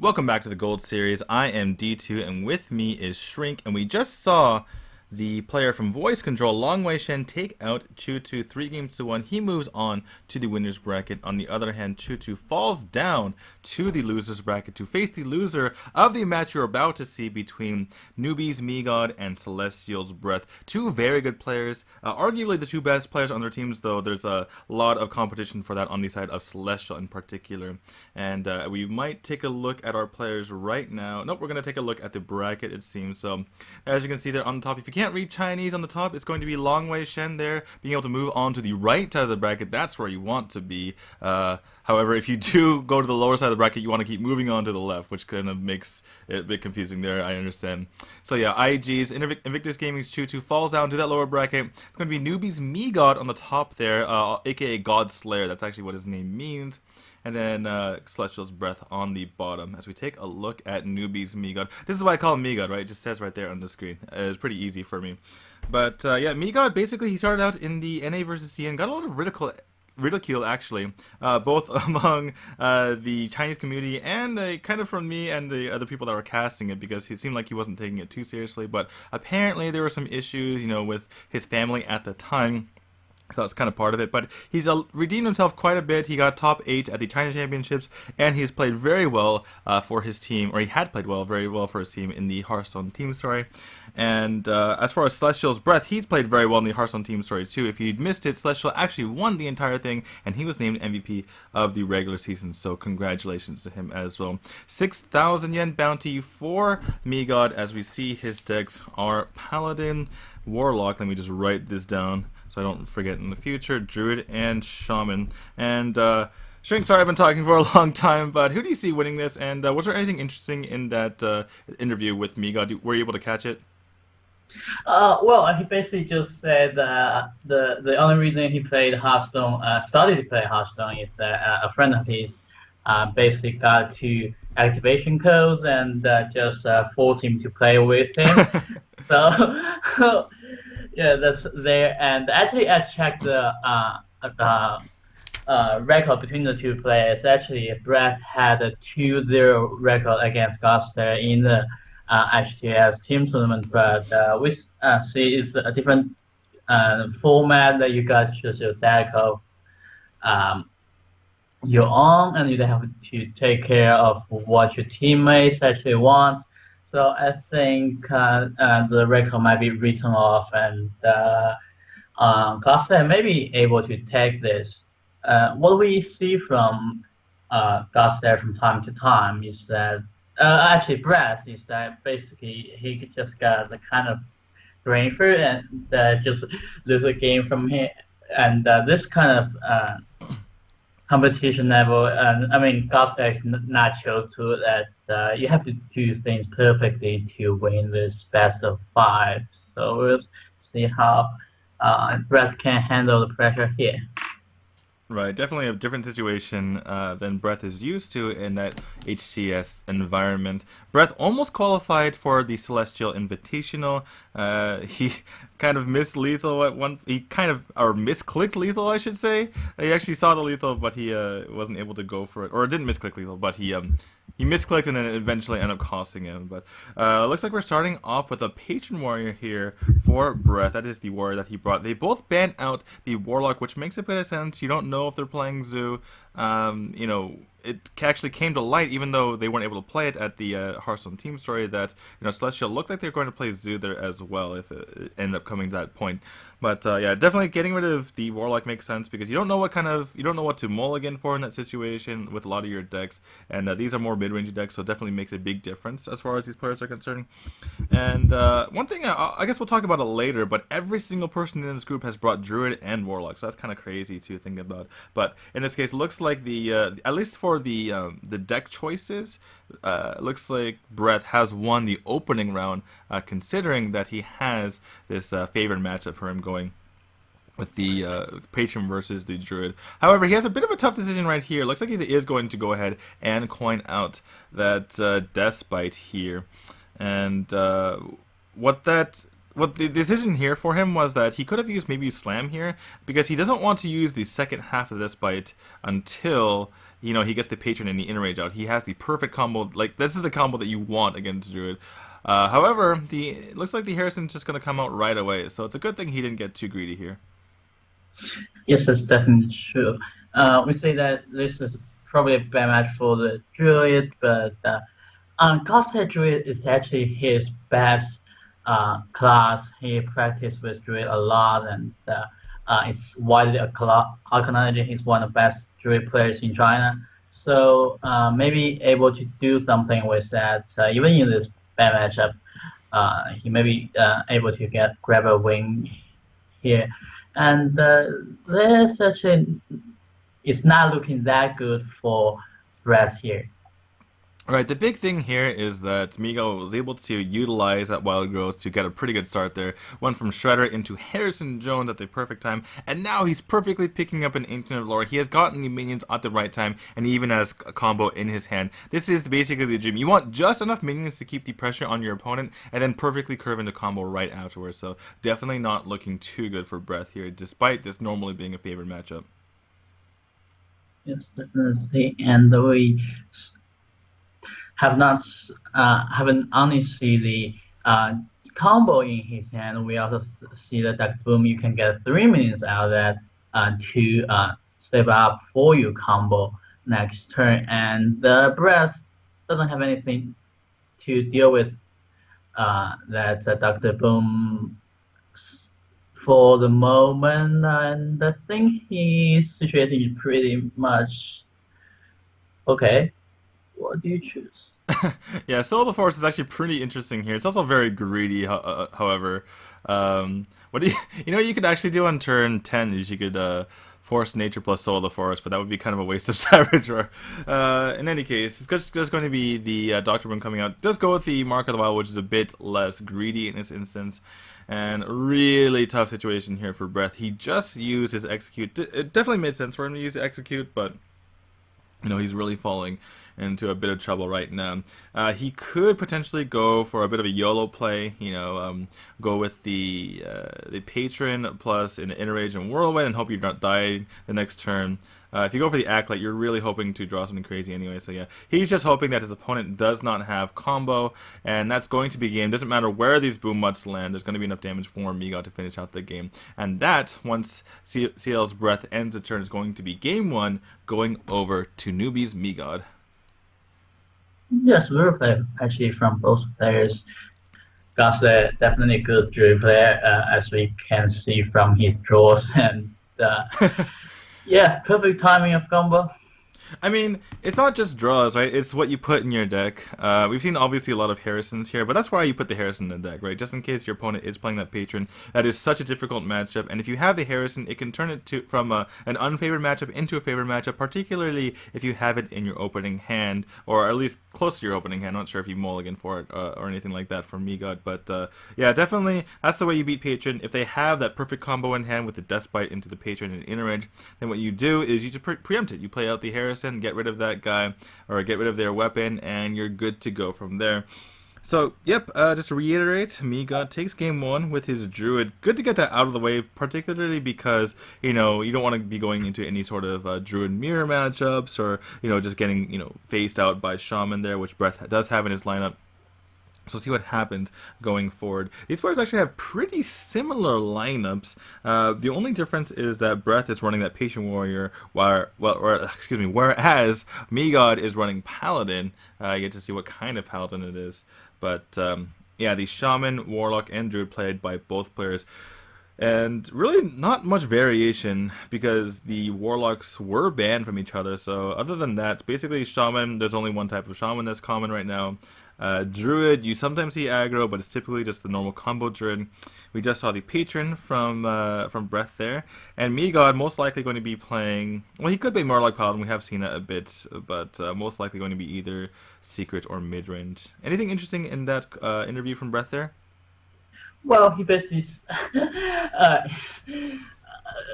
Welcome back to the Gold Series. I am D2, and with me is Shrink, and we just saw the player from Voice Control, Langweixian, take out Qiutu 3 games to 1. He moves on to the winner's bracket. On the other hand, Qiutu falls down to the loser's bracket to face the loser of the match you're about to see between Newbie's MieGod and Celestial's Breath. Two very good players, arguably the two best players on their teams, though there's a lot of competition for that on the side of Celestial in particular. And we might take a look at our players right now. Nope, we're going to take a look at the bracket, it seems. So, as you can see there on the top, if you can't read Chinese on the top, it's going to be Langweixian there, being able to move on to the right side of the bracket. That's where you want to be. However, if you do go to the lower side of the bracket, you want to keep moving on to the left, which kind of makes it a bit confusing there, I understand. So yeah, IG's Invictus Gaming's Qiutu falls down to that lower bracket. It's going to be Newbie's MieGod on the top there, aka God Slayer. That's actually what his name means. And then Celestial's Breath on the bottom. As we take a look at Newbie's MieGod. This is why I call him MieGod, right? It just says right there on the screen. It's pretty easy for me. But yeah, MieGod, basically he started out in the NA versus CN, got a lot of ridicule actually, both among the Chinese community and kind of from me and the other people that were casting it, because it seemed like he wasn't taking it too seriously. But apparently there were some issues, with his family at the time. So that's kind of part of it, but he's redeemed himself quite a bit. He got top 8 at the China Championships, and he's played very well for his team, or he had played very well for his team in the Hearthstone Team Story. And as far as Celestial's Breath, he's played very well in the Hearthstone Team Story too. If you'd missed it, Celestial actually won the entire thing, and he was named MVP of the regular season, so congratulations to him as well. 6,000 yen bounty for MieGod. As we see, his decks are Paladin, Warlock, let me just write this down so I don't forget in the future, Druid and Shaman. And Shrink, sorry I've been talking for a long time, but who do you see winning this? And was there anything interesting in that interview with MieGod? Were you able to catch it? Well, he basically just said the only reason he played Hearthstone, started to play Hearthstone, is that a friend of his basically got 2 activation codes and just forced him to play with him. So yeah, that's there. And actually, I checked the record between the two players. Actually, Brett had a 2-0 record against Goster in the HTS team tournament, but we see it's a different format that you got to choose your deck of your own, and you have to take care of what your teammates actually want. So I think the record might be written off, and Goster may be able to take this. What we see from Goster from time to time is that actually Brett is that basically he just got the kind of brain for it and just lose a game from him, and this kind of competition level, and I mean, Goster is natural to that you have to do things perfectly to win this best of 5. So we'll see how Brett can handle the pressure here. Right, definitely a different situation than Breath is used to in that HCS environment. Breath almost qualified for the Celestial Invitational. He kind of missed lethal at one. He kind of misclicked lethal, I should say. He actually saw the lethal, but he wasn't able to go for it, or didn't misclick lethal, but he misclicked and then it eventually ended up costing him. But looks like we're starting off with a Patron Warrior here for Brett. That is the warrior that he brought. They both banned out the Warlock, which makes a bit of sense. You don't know if they're playing Zoo. It actually came to light, even though they weren't able to play it at the Hearthstone Team Story, that Celestial looked like they were going to play Zoo there as well if it ended up coming to that point. But yeah, definitely getting rid of the Warlock makes sense, because you don't know what to mulligan for in that situation with a lot of your decks, and these are more mid-range decks, so it definitely makes a big difference as far as these players are concerned. And one thing, I guess we'll talk about it later, but every single person in this group has brought Druid and Warlock, so that's kind of crazy to think about. But in this case, it looks like at least for the deck choices, looks like Brett has won the opening round, considering that he has this favorite matchup for him going with the Patron versus the Druid. However, he has a bit of a tough decision right here. Looks like he is going to go ahead and coin out that Deathbite here. And what that what the decision here for him was that he could have used maybe Slam here because he doesn't want to use the second half of this bite until he gets the Patron and the Inner Rage out. He has the perfect combo. Like this is the combo that you want against Druid. However, it looks like the Harrison's just going to come out right away, so it's a good thing he didn't get too greedy here. Yes, that's definitely true. We say that this is probably a bad match for the Druid, but Godstair Druid is actually his best class. He practiced with Druid a lot, and it's widely acknowledged he's one of the best Druid players in China. So maybe able to do something with that, even in this bad matchup, he may be able to grab a win here. And this actually is not looking that good for Brett here. All right, the big thing here is that MieGod was able to utilize that wild growth to get a pretty good start there. Went from Shredder into Harrison Jones at the perfect time, and now he's perfectly picking up an Ancient of Lore. He has gotten the minions at the right time, and he even has a combo in his hand. This is basically the dream. You want just enough minions to keep the pressure on your opponent, and then perfectly curve into combo right afterwards. So definitely not looking too good for Breath here, despite this normally being a favorite matchup. Yes, definitely, and we haven't only see the combo in his hand. We also see that boom, you can get 3 minutes out of that to step up for your combo next turn, and the Breath doesn't have anything to deal with that Dr. Boom for the moment, and I think his situation is pretty much okay. What do you choose? Yeah, Soul of the Forest is actually pretty interesting here. It's also very greedy, however. What do you could actually do on turn 10 is you could Force Nature plus Soul of the Forest, but that would be kind of a waste of Savage Roar. In any case, it's just going to be the Dr. Boom coming out. Just go with the Mark of the Wild, which is a bit less greedy in this instance. And really tough situation here for Breath. He just used his Execute. It definitely made sense for him to use Execute, but he's really falling into a bit of trouble right now. He could potentially go for a bit of a YOLO play, go with the Patron plus an Inner Rage and Whirlwind and hope you don't die the next turn. If you go for the Acolyte, you're really hoping to draw something crazy anyway, so yeah. He's just hoping that his opponent does not have combo, and that's going to be game. Doesn't matter where these Boom Mutts land, there's going to be enough damage for MieGod to finish out the game. And that, once CL's Breath ends the turn, is going to be game 1, going over to Newbie's MieGod. Yes, we were playing actually from both players. Godstair definitely a good Druid player, as we can see from his draws, and yeah, perfect timing of combo. I mean, it's not just draws, right? It's what you put in your deck. We've seen obviously a lot of Harrisons here, but that's why you put the Harrison in the deck, right? Just in case your opponent is playing that Patron. That is such a difficult matchup, and if you have the Harrison, it can turn it from an unfavored matchup into a favored matchup, particularly if you have it in your opening hand, or at least close to your opening hand. I'm not sure if you mulligan for it or anything like that from MieGod, but yeah, definitely that's the way you beat Patron. If they have that perfect combo in hand with the Death Bite into the Patron and Inner Edge, then what you do is you just preempt it. You play out the Harrison, get rid of that guy, or get rid of their weapon, and you're good to go from there. So, yep, just to reiterate, MieGod takes game 1 with his Druid. Good to get that out of the way, particularly because, you don't want to be going into any sort of Druid mirror matchups, or, just getting, phased out by Shaman there, which Breath does have in his lineup. So see what happens going forward. These players actually have pretty similar lineups. The only difference is that Breath is running that Patient Warrior, whereas MieGod is running Paladin. You get to see what kind of Paladin it is. But yeah, the Shaman, Warlock, and Druid played by both players. And really not much variation because the Warlocks were banned from each other. So other than that, it's basically Shaman. There's only one type of Shaman that's common right now. Druid, you sometimes see aggro, but it's typically just the normal combo Druid. We just saw the Patron from Breath there. And MieGod most likely going to be playing, well, he could be more like Paladin, we have seen it a bit, but most likely going to be either Secret or Midrange. Anything interesting in that interview from Breath there? Well, he basically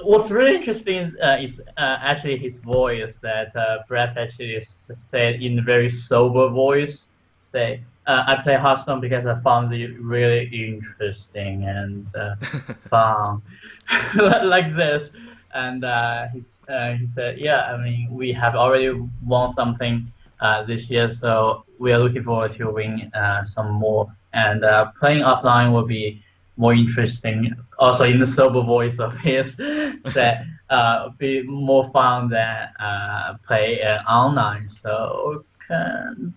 what's really interesting is actually his voice. That Brett actually said in a very sober voice. Say, I play Hearthstone because I found it really interesting and fun, like this. And he said, yeah, I mean, we have already won something this year, so we are looking forward to win some more. And playing offline will be more interesting. Also, in the sober voice of his, that be more fun than play online. So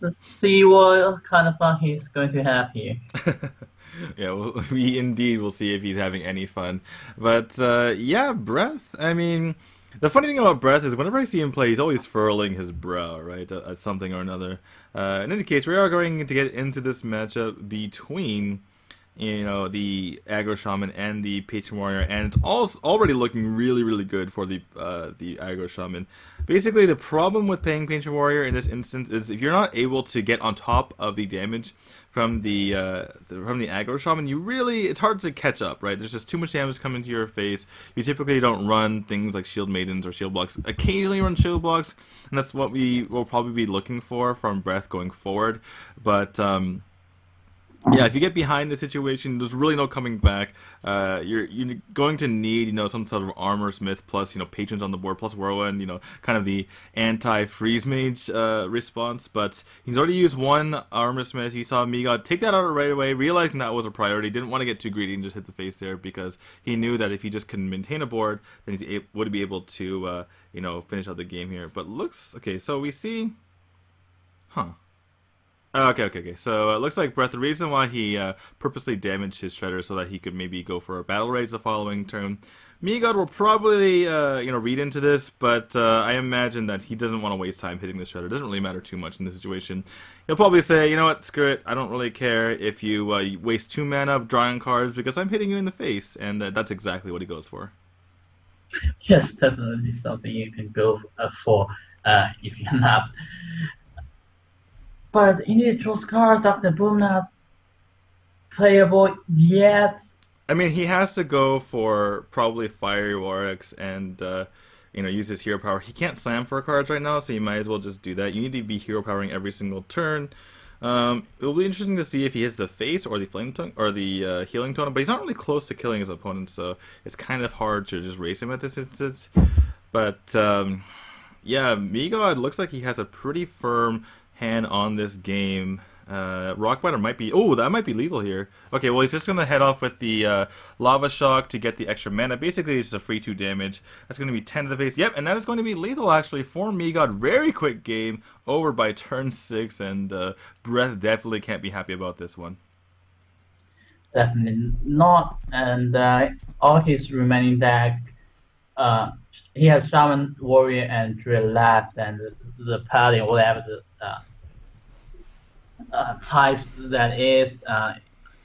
let's see what kind of fun he's going to have here. Yeah, well, we indeed will see if he's having any fun. But yeah, Breath. I mean, the funny thing about Breath is whenever I see him play, he's always furling his brow, right, at something or another. In any case, we are going to get into this matchup between the aggro shaman and the patron warrior, and it's all already looking really really good for the aggro shaman. Basically, the problem with playing patron warrior in this instance is if you're not able to get on top of the damage from the aggro shaman, it's hard to catch up, right? There's just too much damage coming to your face. You typically don't run things like shield maidens or shield blocks. Occasionally run shield blocks, and that's what we will probably be looking for from Breath going forward. But yeah, if you get behind the situation, there's really no coming back. You're going to need some sort of armor smith plus patrons on the board plus whirlwind, kind of the anti-freeze mage response. But he's already used one armor smith. You saw MieGod take that out right away, realizing that was a priority. Didn't want to get too greedy and just hit the face there because he knew that if he just can maintain a board, then he would be able to finish out the game here. But looks okay. So we see, huh. Okay. So it looks like Breath, the reason why he purposely damaged his Shredder so that he could maybe go for a Battle Rage the following turn. MieGod will probably, read into this, but I imagine that he doesn't want to waste time hitting the Shredder. It doesn't really matter too much in this situation. He'll probably say, you know what, screw it. I don't really care if you waste 2 mana of drawing cards because I'm hitting you in the face, and that's exactly what he goes for. Yes, definitely something you can go for if you're not. But indeed, draws card, Dr. Boom not playable yet. I mean, he has to go for probably Fiery Warx and use his hero power. He can't slam for cards right now, so you might as well just do that. You need to be hero powering every single turn. It will be interesting to see if he hits the face or the flame tone or the healing tone, but he's not really close to killing his opponent, so it's kind of hard to just race him at this instance. But yeah, MieGod looks like he has a pretty firm hand on this game. Rockbiter might be... Oh, that might be lethal here. Okay, well, he's just going to head off with the Lava Shock to get the extra mana. Basically, it's just a free 2 damage. That's going to be 10 to the face. Yep, and that is going to be lethal, actually, for MieGod. Very quick game, over by turn 6, and Breath definitely can't be happy about this one. Definitely not. And all his remaining deck, he has Shaman, Warrior, and Drill left, and the Paladin, whatever the type that is,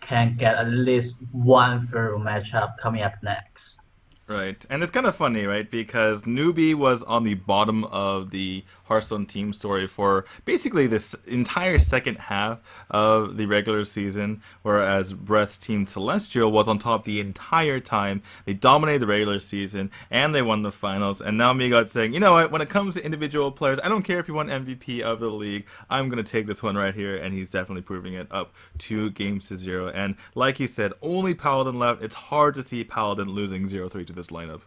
can get at least one thorough matchup coming up next. Right, and it's kind of funny, right, because Newbie was on the bottom of the Hearthstone team story for basically this entire second half of the regular season, whereas Brett's team Celestial was on top the entire time. They dominated the regular season, and they won the finals, and now MieGod's saying, you know what, when it comes to individual players, I don't care if you won MVP of the league, I'm going to take this one right here, and he's definitely proving it up 2-0, and like you said, only Paladin left. It's hard to see Paladin losing 0-3 to this lineup.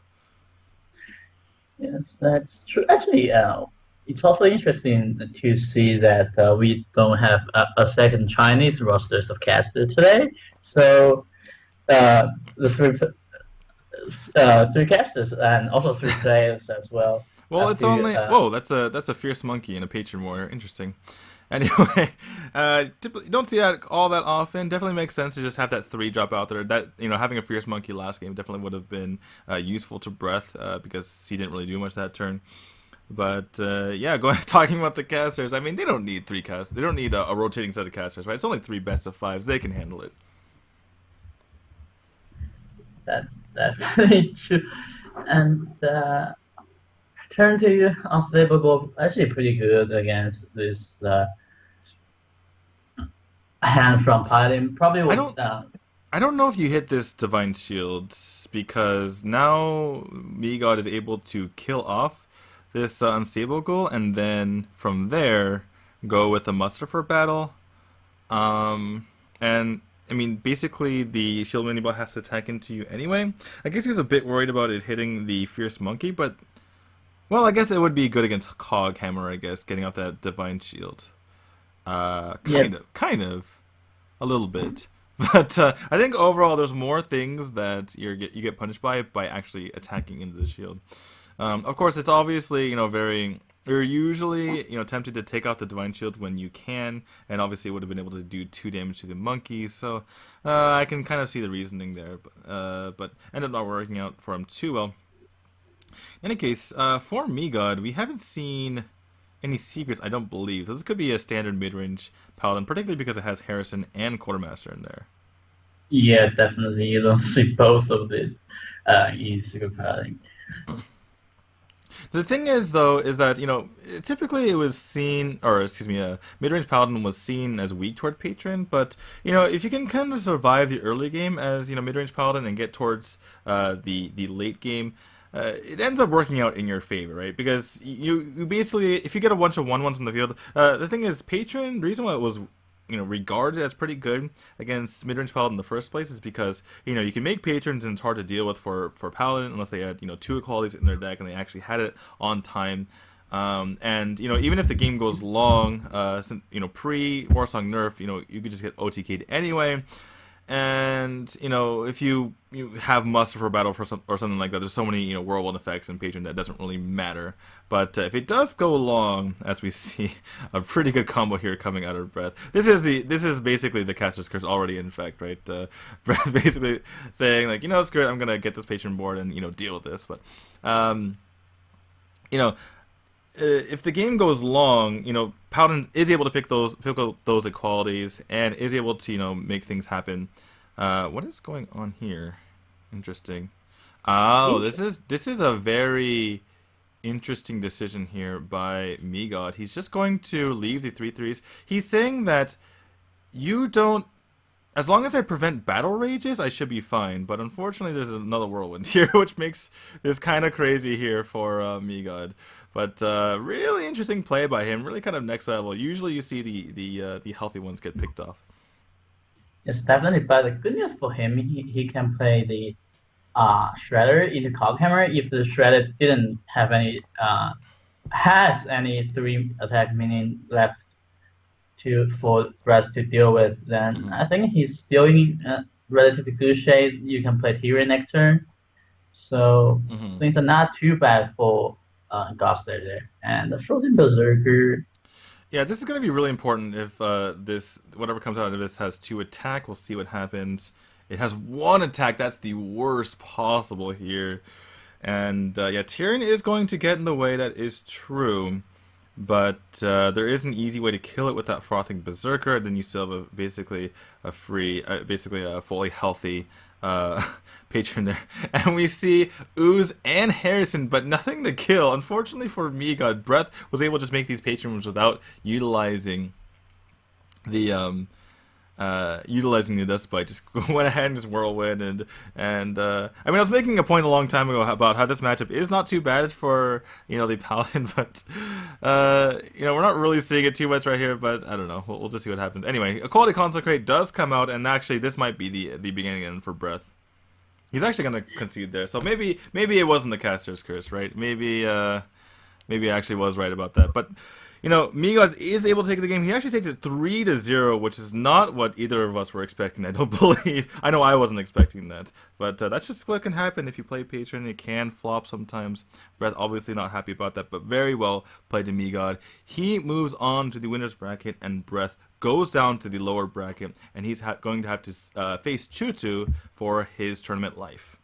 Yes, that's true. Actually, it's also interesting to see that we don't have a second Chinese rosters of casters today. So the three casters and also 3 players as well. Well, it's only whoa, that's a fierce monkey and a patron warrior. Interesting. Anyway, don't see that all that often. Definitely makes sense to just have that 3 drop out there. That having a fierce monkey last game definitely would have been useful to Breath because he didn't really do much that turn. But yeah, talking about the casters. I mean, they don't need 3 casters. They don't need a rotating set of casters, right? It's only 3 best of 5s. They can handle it. That's definitely true. And turn to you, Unstable Gold, actually pretty good against this hand from Paladin. Probably would, I don't know if you hit this Divine Shield because now MieGod is able to kill off this Unstable Goal and then from there go with a muster for battle. And I mean, basically, the shield mini bot has to attack into you anyway. I guess he's a bit worried about it hitting the fierce monkey, but well, I guess it would be good against Cog Hammer. I guess getting out that divine shield. Yeah, Kind of, a little bit. But I think overall, there's more things that you get punished by actually attacking into the shield. Of course, it's obviously very. You're usually tempted to take out the divine shield when you can, and obviously would have been able to do 2 damage to the monkey. So I can kind of see the reasoning there, but ended up not working out for him too well. In any case, for MieGod, we haven't seen any secrets, I don't believe. So this could be a standard mid-range paladin, particularly because it has Harrison and Quartermaster in there. yeah, definitely. You don't see both of it in Secret Paladin. The thing is, though, is that typically it was seen, or excuse me, mid-range paladin was seen as weak toward patron. But if you can kind of survive the early game as mid-range paladin and get towards the late game, it ends up working out in your favor, right? Because you basically, if you get a bunch of 1/1s in the field, the thing is, patron. The reason why it was regarded as pretty good against mid-range paladin in the first place is because you can make patrons and it's hard to deal with for paladin unless they had 2 equalities in their deck and they actually had it on time. And even if the game goes long, since pre Warsong nerf, you could just get OTK'd anyway. And if you have muster for battle or something like that, there's so many whirlwind effects in patron that doesn't really matter. But if it does go long, as we see a pretty good combo here coming out of Breath. This is basically the caster's curse already in effect, right? Breath basically saying like, screw it, I'm gonna get this patron board and deal with this. But if the game goes long, Paladin is able to pick up those equalities and is able to make things happen. What is going on here? Interesting. Oh, this is a very interesting decision here by MieGod. He's just going to leave the 3/3s. He's saying that you don't. As long as I prevent battle rages, I should be fine. But unfortunately, there's another whirlwind here, which makes this kind of crazy here for MieGod. But really interesting play by him. Really kind of next level. Usually, you see the healthy ones get picked off. Yes, definitely. But the good news for him, he can play the Shredder into Coghammer if the Shredder didn't have any has any 3 attack minion left for Breath to deal with. Then I think he's still in relatively good shape. You can play Tyrion next turn, so things are not too bad for Gosler there. And the Frozen Berserker. Yeah, this is going to be really important if this whatever comes out of this has 2 attack. We'll see what happens. It has 1 attack. That's the worst possible here. And yeah, Tyrion is going to get in the way. That is true. But there is an easy way to kill it with that Frothing Berserker. Then you still have basically a fully healthy patron there. And we see Ooze and Harrison, but nothing to kill. Unfortunately for MieGod, Breath was able to just make these patrons without utilizing the Dust Bite. Just went ahead and just whirlwind and I mean, I was making a point a long time ago about how this matchup is not too bad for the Paladin, but we're not really seeing it too much right here. But I don't know. We'll just see what happens. Anyway, Equality Consecrate does come out, and actually this might be the beginning end for Breath. He's actually gonna concede there, so maybe it wasn't the caster's curse, right? Maybe I actually was right about that, but. MieGod is able to take the game. He actually takes it 3-0, which is not what either of us were expecting, I don't believe. I know I wasn't expecting that. But that's just what can happen if you play Patron. It can flop sometimes. Breath obviously not happy about that, but very well played to MieGod. He moves on to the winner's bracket, and Breath goes down to the lower bracket, and he's going to have to face Qiutu for his tournament life.